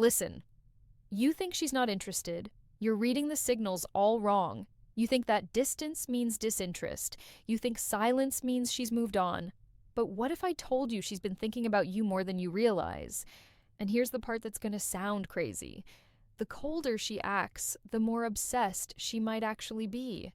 Listen, you think she's not interested. You're reading the signals all wrong. You think that distance means disinterest. You think silence means she's moved on. But what if I told you she's been thinking about you more than you realize? And here's the part that's going to sound crazy. The colder she acts, the more obsessed she might actually be.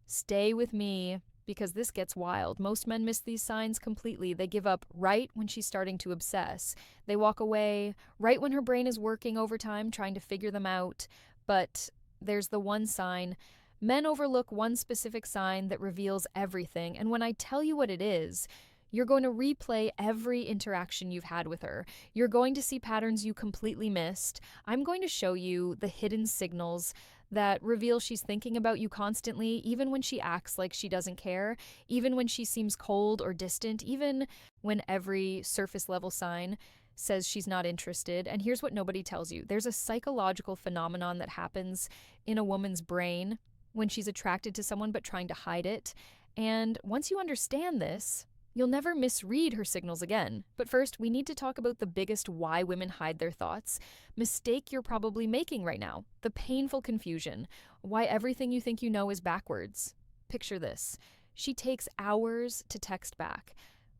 Stay with me, because this gets wild. Most men miss these signs completely. They give up right when she's starting to obsess. They walk away right when her brain is working overtime trying to figure them out. But there's the one sign. Men overlook one specific sign that reveals everything. And when I tell you what it is, you're going to replay every interaction you've had with her. You're going to see patterns you completely missed. I'm going to show you the hidden signals that reveal she's thinking about you constantly, even when she acts like she doesn't care, even when she seems cold or distant, even when every surface level sign says she's not interested. And here's what nobody tells you. There's a psychological phenomenon that happens in a woman's brain when she's attracted to someone but trying to hide it. And once you understand this, you'll never misread her signals again. But first, we need to talk about the biggest why women hide their thoughts. Mistake you're probably making right now. The painful confusion. Why everything you think you know is backwards. Picture this. She takes hours to text back.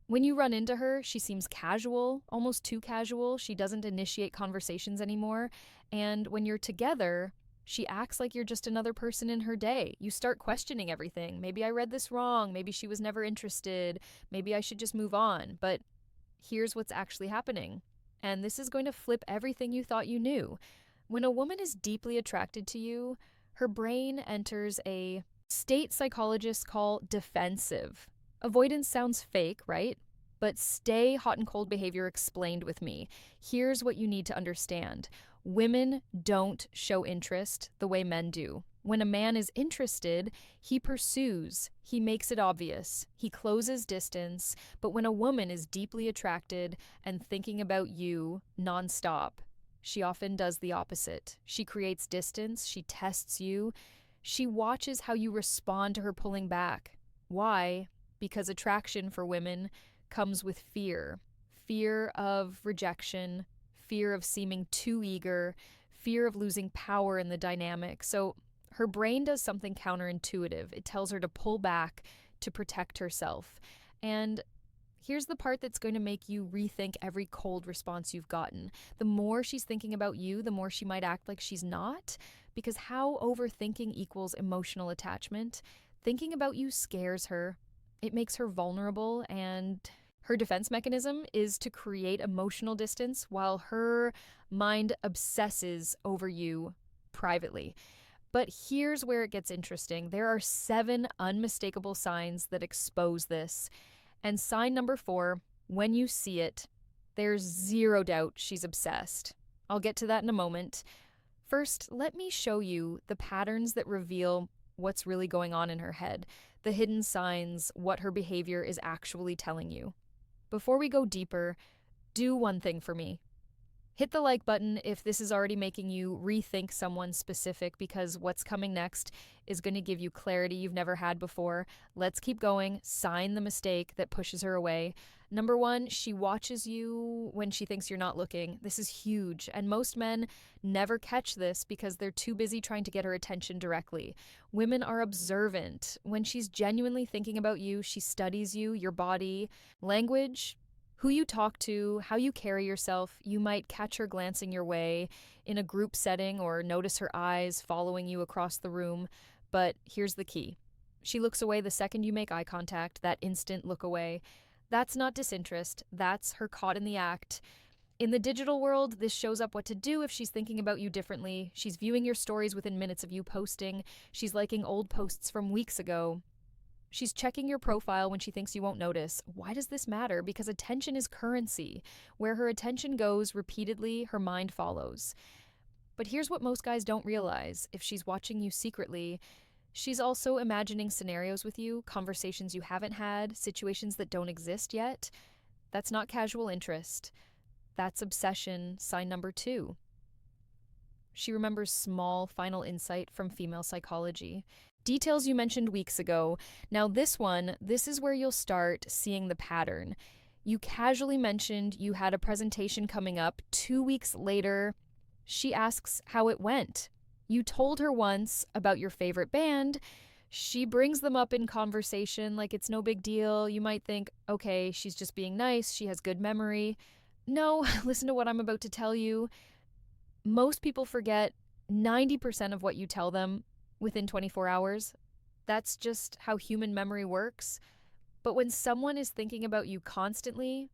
When you run into her, she seems casual, almost too casual. She doesn't initiate conversations anymore. And when you're together, she acts like you're just another person in her day. You start questioning everything. Maybe I read this wrong. Maybe she was never interested. Maybe I should just move on. But here's what's actually happening. And this is going to flip everything you thought you knew. When a woman is deeply attracted to you, her brain enters a state psychologists call defensive. Avoidance sounds fake, right? But stay hot and cold behavior explained with me. Here's what you need to understand. Women don't show interest the way men do. When a man is interested, he pursues, he makes it obvious, he closes distance. But when a woman is deeply attracted and thinking about you nonstop, she often does the opposite. She creates distance, she tests you, she watches how you respond to her pulling back. Why? Because attraction for women comes with fear. Fear of rejection, fear of seeming too eager, fear of losing power in the dynamic. So her brain does something counterintuitive. It tells her to pull back to protect herself. And here's the part that's going to make you rethink every cold response you've gotten. The more she's thinking about you, the more she might act like she's not, because how overthinking equals emotional attachment. Thinking about you scares her. It makes her vulnerable, and her defense mechanism is to create emotional distance while her mind obsesses over you privately. But here's where it gets interesting. There are 7 unmistakable signs that expose this. And sign number 4, when you see it, there's zero doubt she's obsessed. I'll get to that in a moment. First, let me show you the patterns that reveal what's really going on in her head, the hidden signs, what her behavior is actually telling you. Before we go deeper, do one thing for me. Hit the like button if this is already making you rethink someone specific, because what's coming next is going to give you clarity you've never had before. Let's keep going. Sign the mistake that pushes her away. Number 1, she watches you when she thinks you're not looking. This is huge, and most men never catch this because they're too busy trying to get her attention directly. Women are observant. When she's genuinely thinking about you, she studies you, your body, language, who you talk to, how you carry yourself. You might catch her glancing your way in a group setting or notice her eyes following you across the room. But here's the key. She looks away the second you make eye contact, that instant look away. That's not disinterest. That's her caught in the act. In the digital world, this shows up what to do if she's thinking about you differently. She's viewing your stories within minutes of you posting. She's liking old posts from weeks ago. She's checking your profile when she thinks you won't notice. Why does this matter? Because attention is currency. Where her attention goes repeatedly, her mind follows. But here's what most guys don't realize. If she's watching you secretly, she's also imagining scenarios with you, conversations you haven't had, situations that don't exist yet. That's not casual interest. That's obsession, sign number 2. She remembers small, final insight from female psychology. Details you mentioned weeks ago. Now this is where you'll start seeing the pattern. You casually mentioned you had a presentation coming up. 2 weeks later, She asks how it went. You told her once about your favorite band. She brings them up in conversation like it's no big deal. You might think, okay, she's just being nice. She has good memory. No, listen to what I'm about to tell you. Most people forget 90% of what you tell them within 24 hours. That's just how human memory works. But when someone is thinking about you constantly,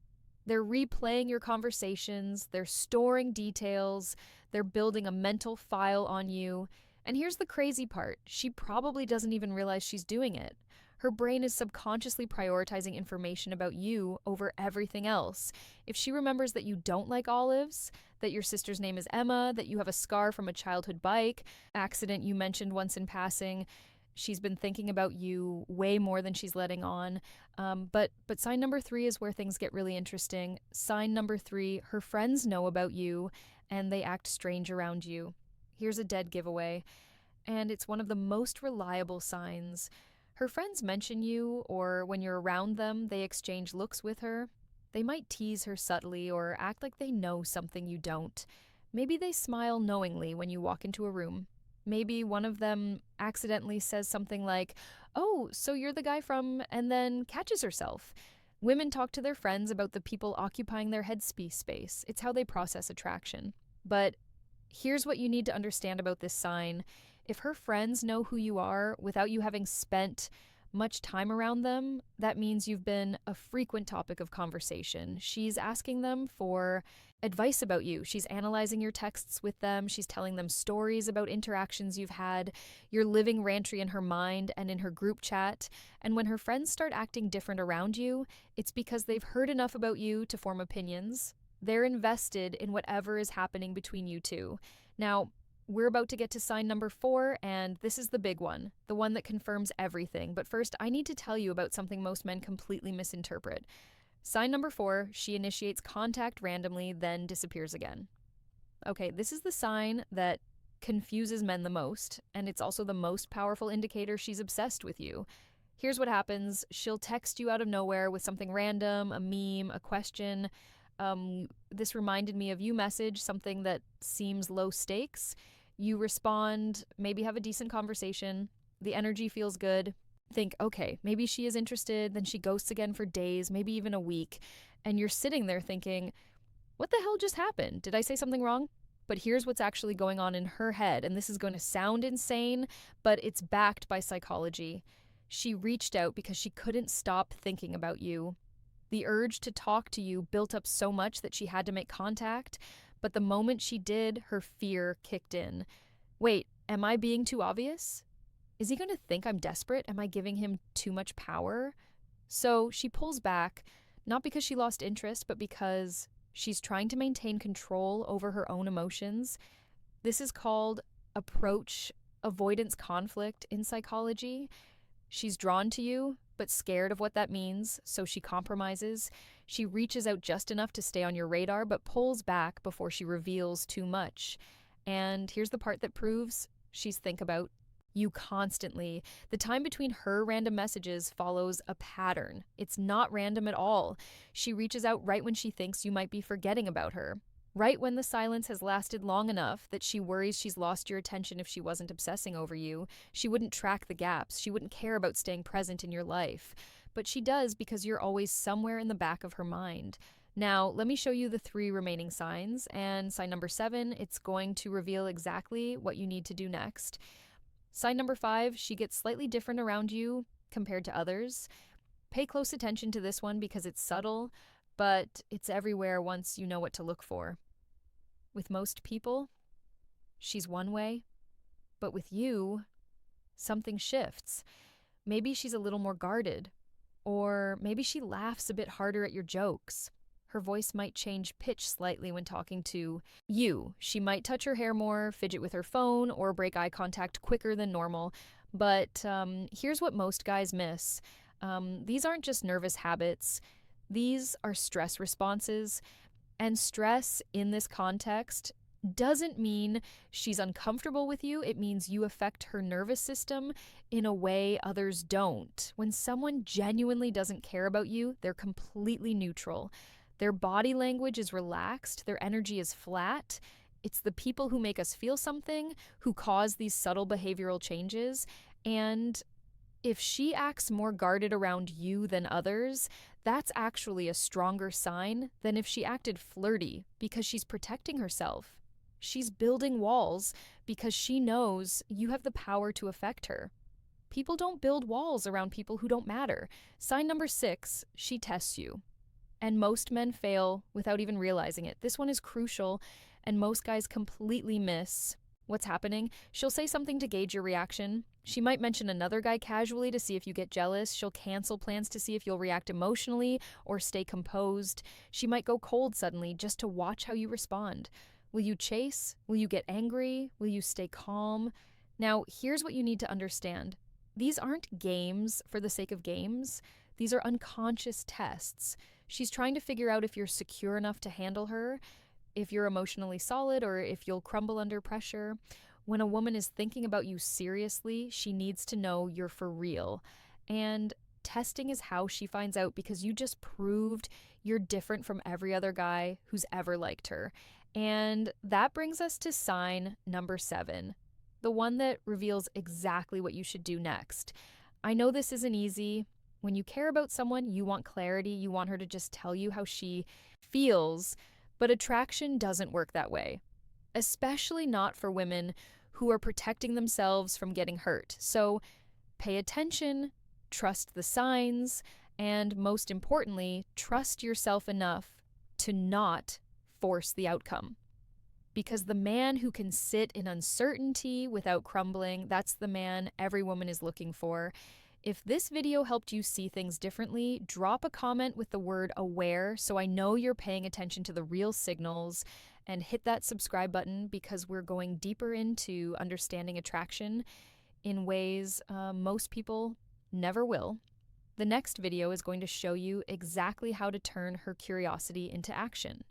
they're replaying your conversations, they're storing details, they're building a mental file on you. And here's the crazy part, she probably doesn't even realize she's doing it. Her brain is subconsciously prioritizing information about you over everything else. If she remembers that you don't like olives, that your sister's name is Emma, that you have a scar from a childhood bike accident you mentioned once in passing, she's been thinking about you way more than she's letting on. But sign number 3 is where things get really interesting. Sign number 3, her friends know about you and they act strange around you. Here's a dead giveaway, and it's one of the most reliable signs. Her friends mention you, or when you're around them, they exchange looks with her. They might tease her subtly or act like they know something you don't. Maybe they smile knowingly when you walk into a room. Maybe one of them accidentally says something like, "Oh, so you're the guy from," and then catches herself. Women talk to their friends about the people occupying their headspace space. It's how they process attraction. But here's what you need to understand about this sign. If her friends know who you are without you having spent much time around them, that means you've been a frequent topic of conversation. She's asking them for advice about you. She's analyzing your texts with them. She's telling them stories about interactions you've had. You're living Rantry in her mind and in her group chat. And when her friends start acting different around you, it's because they've heard enough about you to form opinions. They're invested in whatever is happening between you two. Now, we're about to get to sign number 4, and this is the big one, the one that confirms everything. But first, I need to tell you about something most men completely misinterpret. Sign number 4, she initiates contact randomly, then disappears again. Okay, this is the sign that confuses men the most, and it's also the most powerful indicator she's obsessed with you. Here's what happens. She'll text you out of nowhere with something random, a meme, a question. This reminded me of you message, something that seems low stakes. You respond, maybe have a decent conversation. The energy feels good. Think, okay, maybe she is interested. Then she ghosts again for days, maybe even a week. And you're sitting there thinking, what the hell just happened? Did I say something wrong? But here's what's actually going on in her head. And this is going to sound insane, but it's backed by psychology. She reached out because she couldn't stop thinking about you. The urge to talk to you built up so much that she had to make contact, but the moment she did, her fear kicked in. Wait, am I being too obvious? Is he going to think I'm desperate? Am I giving him too much power? So she pulls back, not because she lost interest, but because she's trying to maintain control over her own emotions. This is called approach avoidance conflict in psychology. She's drawn to you, but scared of what that means, so she compromises. She reaches out just enough to stay on your radar, but pulls back before she reveals too much. And here's the part that proves she's think about you constantly. The time between her random messages follows a pattern. It's not random at all. She reaches out right when she thinks you might be forgetting about her. Right when the silence has lasted long enough that she worries she's lost your attention if she wasn't obsessing over you. She wouldn't track the gaps. She wouldn't care about staying present in your life. But she does because you're always somewhere in the back of her mind. Now, let me show you the 3 remaining signs, and sign number 7, it's going to reveal exactly what you need to do next. Sign number 5, she gets slightly different around you compared to others. Pay close attention to this one because it's subtle, but it's everywhere once you know what to look for. With most people, she's one way, but with you, something shifts. Maybe she's a little more guarded, or maybe she laughs a bit harder at your jokes. Her voice might change pitch slightly when talking to you. She might touch her hair more, fidget with her phone, or break eye contact quicker than normal. But here's what most guys miss. These aren't just nervous habits. These are stress responses, and stress in this context doesn't mean she's uncomfortable with you. It means you affect her nervous system in a way others don't. When someone genuinely doesn't care about you, they're completely neutral. Their body language is relaxed, their energy is flat, It's the people who make us feel something, who cause these subtle behavioral changes. And if she acts more guarded around you than others, that's actually a stronger sign than if she acted flirty because she's protecting herself. She's building walls because she knows you have the power to affect her. People don't build walls around people who don't matter. Sign number 6, she tests you. And most men fail without even realizing it. This one is crucial, and most guys completely miss what's happening. She'll say something to gauge your reaction. She might mention another guy casually to see if you get jealous. She'll cancel plans to see if you'll react emotionally or stay composed. She might go cold suddenly just to watch how you respond. Will you chase? Will you get angry? Will you stay calm? Now, here's what you need to understand. These aren't games for the sake of games. These are unconscious tests. She's trying to figure out if you're secure enough to handle her, if you're emotionally solid, or if you'll crumble under pressure. When a woman is thinking about you seriously, she needs to know you're for real. And testing is how she finds out, because you just proved you're different from every other guy who's ever liked her. And that brings us to sign number 7, the one that reveals exactly what you should do next. I know this isn't easy. When you care about someone, you want clarity. You want her to just tell you how she feels. But attraction doesn't work that way, especially not for women who are protecting themselves from getting hurt. So pay attention, trust the signs, and most importantly, trust yourself enough to not force the outcome. Because the man who can sit in uncertainty without crumbling, that's the man every woman is looking for. If this video helped you see things differently, drop a comment with the word aware so I know you're paying attention to the real signals, and hit that subscribe button because we're going deeper into understanding attraction in ways most people never will. The next video is going to show you exactly how to turn her curiosity into action.